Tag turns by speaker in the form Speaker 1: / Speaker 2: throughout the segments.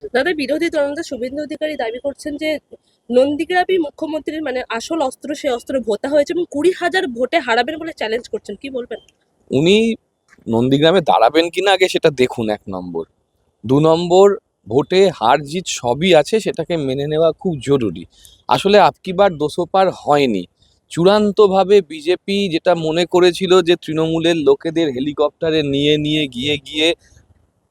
Speaker 1: দাদা, বিরোধী দলনেতা শুভেন্দু অধিকারী দাবি করছেন যে নন্দীগ্রামই মুখ্যমন্ত্রীর আসল অস্ত্র, সে অস্ত্র ভোতা হয়েছে এবং 20,000 ভোটে হারাবেন বলে চ্যালেঞ্জ করছেন, কি বলবেন?
Speaker 2: উনি নন্দীগ্রামে দাঁড়াবেন কিনা আগে সেটা দেখুন, 1 নম্বর। 2 নম্বর, ভোটে হার জিত সবই আছে, সেটাকে মেনে নেওয়া খুব জরুরি। আসলে আপকিবার দোসোপার হয়নি। চূড়ান্তভাবে বিজেপি যেটা মনে করেছিল যে তৃণমূলের লোকেদের হেলিকপ্টারে নিয়ে নিয়ে গিয়ে গিয়ে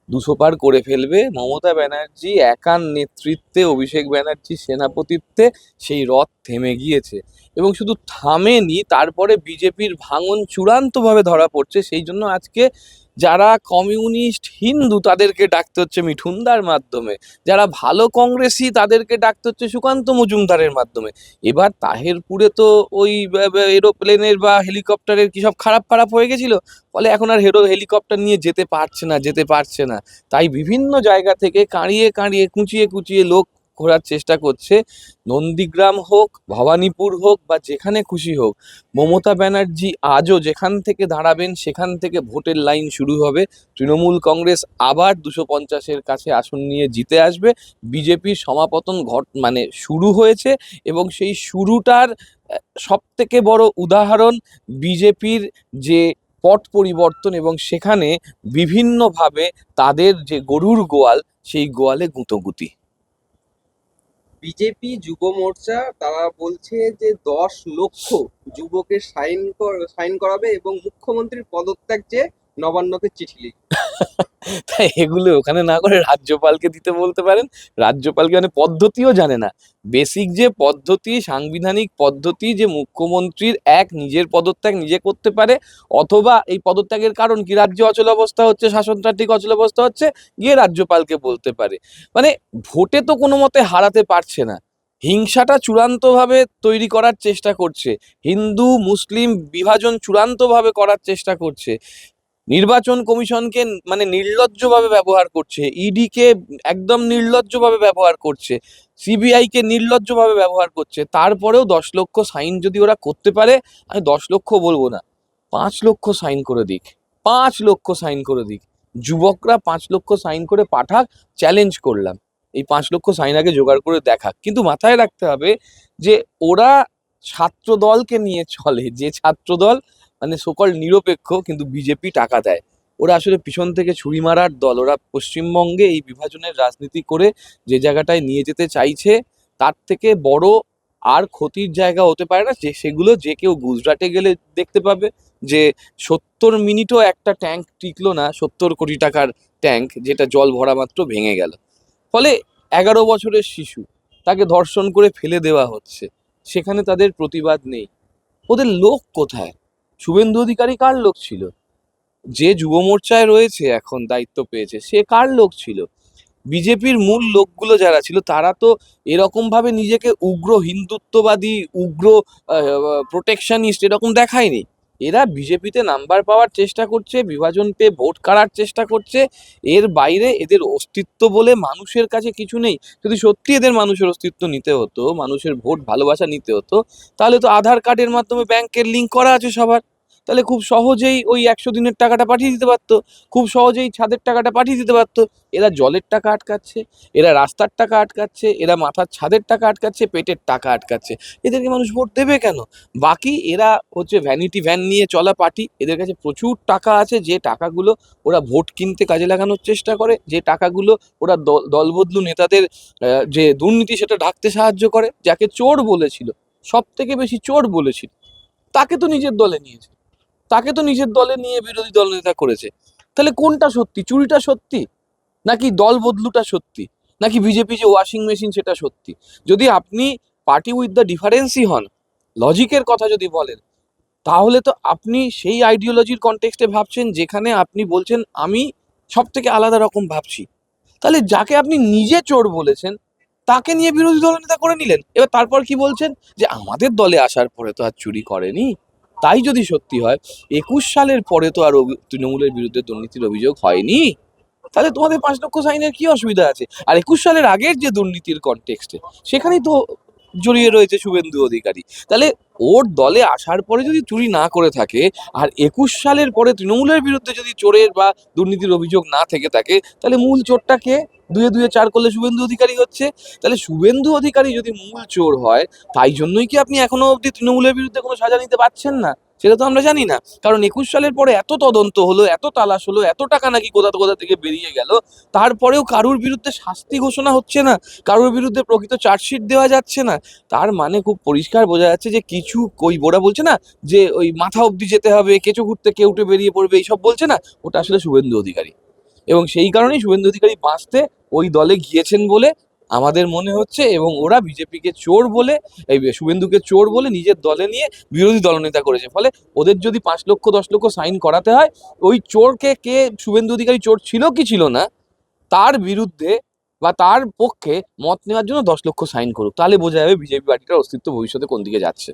Speaker 2: 200 পার করে ফেলবে, মমতা ব্যানার্জি একার নেতৃত্বে, অভিষেক ব্যানার্জির সেনাপতিত্বে সেই রথ থেমে গিয়েছে। এবং শুধু থামেনি, তারপরে বিজেপির ভাঙন চূড়ান্তভাবে ধরা পড়ছে। সেই জন্য আজকে যারা কমিউনিস্ট হিন্দু তাদেরকে ডাকতে হচ্ছে মিঠুনদার মাধ্যমে, যারা ভালো কংগ্রেসি তাদেরকে ডাকতে হচ্ছে সুকান্ত মজুমদারের মাধ্যমে। এবার তাহেরপুরে তো ওই এরোপ্লেনের বা হেলিকপ্টারের কি সব খারাপ খারাপ হয়ে গেছিল, ফলে এখন আর হেলিকপ্টার নিয়ে যেতে পারছে না। তাই বিভিন্ন জায়গা থেকে কাঁড়িয়ে কাঁড়িয়ে কুঁচিয়ে কুঁচিয়ে লোক ঘোরার চেষ্টা করছে। নন্দীগ্রাম হোক, ভবানীপুর হোক, বা যেখানে খুশি হোক, মমতা ব্যানার্জি আজও যেখান থেকে দাঁড়াবেন সেখান থেকে ভোটের লাইন শুরু হবে। তৃণমূল কংগ্রেস আবার 250-এর কাছে আসন নিয়ে জিতে আসবে। বিজেপির সমাপতন শুরু হয়েছে, এবং সেই শুরুটার সব থেকে বড় উদাহরণ বিজেপির যে পট পরিবর্তন, এবং সেখানে বিভিন্নভাবে তাদের যে গরুর গোয়াল, সেই গোয়ালে গুঁতোগুতি।
Speaker 3: বিজেপি যুব মোর্চা তারা বলছে যে 10 লক্ষ যুবকের সাইন করাবে এবং মুখ্যমন্ত্রীর পদত্যাগ চেয়ে নবান্নকে চিঠি লিখবে।
Speaker 2: তাই এগুলো ওখানে না করে রাজ্যপালকে দিতে বলতে পারেন। রাজ্যপালকে পদ্ধতিও জানে না। বেসিক যে পদ্ধতি, সাংবিধানিক পদ্ধতি, যে মুখ্যমন্ত্রীর নিজের পদত্যাগ নিজে করতে পারে, অথবা এই পদত্যাগের কারণ কি, রাজ্য অচলাবস্থা হচ্ছে, শাসনতান্ত্রিক অচলাবস্থা হচ্ছে, গিয়ে রাজ্যপালকে বলতে পারে। মানে ভোটে তো কোনো মতে হারাতে পারছে না, হিংসাটা চূড়ান্তভাবে তৈরি করার চেষ্টা করছে, হিন্দু মুসলিম বিভাজন চূড়ান্তভাবে করার চেষ্টা করছে, নির্বাচন কমিশনকে নির্লজ্জভাবে ব্যবহার করছে, ইডি কে একদম নির্লজ্জভাবে ব্যবহার করছে, সিবিআই কে নির্লজ্জভাবে ব্যবহার করছে। তারপরেও 10 লক্ষ সাইন যদি ওরা করতে পারে, আমি 10 লক্ষ বলবো না, 5 লক্ষ সাইন করে দিক, 5 লক্ষ সাইন করে দিক। যুবকরা 5 লক্ষ সাইন করে পাঠাক, চ্যালেঞ্জ করলাম। এই 5 লক্ষ সাইন আগে জোগাড় করে দেখাক। কিন্তু মাথায় রাখতে হবে যে ওরা ছাত্র দলকে নিয়ে চলে, যে ছাত্র দল সকল নিরপেক্ষ, কিন্তু বিজেপি টাকা দেয়। ওরা আসলে পিছন থেকে ছুরি মারার দল। ওরা পশ্চিমবঙ্গে এই বিভাজনের রাজনীতি করে যে জায়গাটায় নিয়ে যেতে চাইছে, তার থেকে বড় আর ক্ষতির জায়গা হতে পারে না। সেগুলো যে কেউ গুজরাটে গেলে দেখতে পাবে যে 70 মিনিটও একটা ট্যাঙ্ক টিকলো না, 70 কোটি টাকার ট্যাঙ্ক, যেটা জল ভরা মাত্র ভেঙে গেল। ফলে 11 বছরের শিশু, তাকে ধর্ষণ করে ফেলে দেওয়া হচ্ছে, সেখানে তাদের প্রতিবাদ নেই। ওদের লোক কোথায়? শুভেন্দু অধিকারী কার লোক ছিল? যে যুব মোর্চায় রয়েছে, এখন দায়িত্ব পেয়েছে, সে কার লোক ছিল? বিজেপির মূল লোকগুলো যারা ছিল, তারা তো এরকম ভাবে নিজেকে উগ্র হিন্দুত্ববাদী, উগ্র প্রোটেকশনিস্ট এরকম দেখায়নি। এরা বিজেপিতে নাম্বার পাওয়ার চেষ্টা করছে, বিভাজন পেয়ে ভোট কাড়ার চেষ্টা করছে। এর বাইরে এদের অস্তিত্ব বলে মানুষের কাছে কিছু নেই। যদি সত্যি এদের মানুষের অস্তিত্ব নিতে হতো, মানুষের ভোট ভালোবাসা নিতে হতো, তাহলে তো আধার কার্ডের মাধ্যমে ব্যাংকের লিঙ্ক করা আছে সবার। তাহলে খুব সহজেই ওই 100 দিনের টাকাটা পাঠিয়ে দিতে পারতো, খুব সহজেই ছাদের টাকাটা পাঠিয়ে দিতে পারতো। এরা জলের টাকা আটকাচ্ছে, এরা রাস্তার টাকা আটকাচ্ছে, এরা মাথার ছাদের টাকা আটকাচ্ছে, পেটের টাকা আটকাচ্ছে। এদেরকে মানুষ ভোট দেবে কেন? বাকি এরা হচ্ছে ভ্যানিটি ভ্যান নিয়ে চলা পার্টি। এদের কাছে প্রচুর টাকা আছে, যে টাকাগুলো ওরা ভোট কিনতে কাজে লাগানোর চেষ্টা করে, যে টাকাগুলো ওরা দলবদলু নেতাদের যে দুর্নীতি সেটা ঢাকতে সাহায্য করে। যাকে চোর বলেছিল, সব থেকে বেশি চোর বলেছিল, তাকে তো নিজের দলে নিয়েছে, তাকে তো নিজের দলে নিয়ে বিরোধী দলনেতা করেছে। তাহলে কোনটা সত্যি? চুরিটা সত্যি, নাকি দল বদলুটা সত্যি, নাকি বিজেপি যে ওয়াশিং মেশিন সেটা সত্যি? যদি আপনি পার্টি উইথ দ্য ডিফারেন্সই হন, লজিকের কথা যদি বলেন, তাহলে তো আপনি সেই আইডিওলজির কনটেক্সটে ভাবছেন যেখানে আপনি বলছেন আমি সব থেকে আলাদা রকম ভাবছি। তাহলে যাকে আপনি নিজে চোর বলেছেন, তাকে নিয়ে বিরোধী দলনেতা করে নিলেন। এবার তারপর কি বলছেন যে আমাদের দলে আসার পরে তো আর চুরি করেনি। তাই যদি সত্যি হয়, 21 সালের পরে তো আর তৃণমূলের বিরুদ্ধে দুর্নীতির অভিযোগ হয়নি। তাহলে তোমাদের 5 লক্ষ সাইনের কি অসুবিধা আছে? আর 21 সালের আগের যে দুর্নীতির কনটেক্সটে, সেখানেই তো জড়িয়ে রয়েছে শুভেন্দু অধিকারী। তাহলে ওর দলে আসার পরে যদি চুরি না করে থাকে, আর ২১ সালের পরে তৃণমূলের বিরুদ্ধে যদি চোরের বা দুর্নীতির অভিযোগ না থেকে থাকে, তাহলে মূল চোরটা কে? দুয়ে দুয়ে চার করলে শুভেন্দু অধিকারী হচ্ছে। তাহলে শুভেন্দু অধিকারী যদি মূল চোর হয়, তাই জন্যই কি আপনি এখনো অবধি তৃণমূলের বিরুদ্ধে কোনো সাজা নিতে পারছেন না? সেটা তো আমরা জানি না। কারণ ২১ সালের পরে এত তদন্ত হলো, এত তালাশ হলো, এত টাকা নাকি কোথা কোথা থেকে বেরিয়ে গেল, তারপরেও কারুর বিরুদ্ধে শাস্তি ঘোষণা হচ্ছে না, কারোর বিরুদ্ধে প্রকৃত চার্জশিট দেওয়া যাচ্ছে না। তার মানে খুব পরিষ্কার বোঝা যাচ্ছে যে কিছু, ওই বোরা বলছে না যে ওই মাথা অবধি যেতে হবে, কেঁচো ঘুরতে কেউটে বেরিয়ে পড়বে, এইসব বলছে না, ওটা আসলে শুভেন্দু অধিকারী। এবং সেই কারণেই শুভেন্দু অধিকারী বাঁচতে ওই দলে গিয়েছেন বলে আমাদের মনে হচ্ছে, এবং ওরা বিজেপিকে চোর বলে, এই শুভেন্দুকে চোর বলে নিজের দলে নিয়ে বিরোধী দলনেতা করেছে। ফলে ওদের যদি ৫ লক্ষ ১০ লক্ষ সাইন করাতে হয়, ওই চোরকে, কে শুভেন্দু অধিকারী চোর ছিল কি ছিল না, তার বিরুদ্ধে বা তার পক্ষে মত নেওয়ার জন্য ১০ লক্ষ সাইন করুক, তাহলে বোঝা যাবে বিজেপি পার্টিটার অস্তিত্ব ভবিষ্যতে কোন দিকে যাচ্ছে।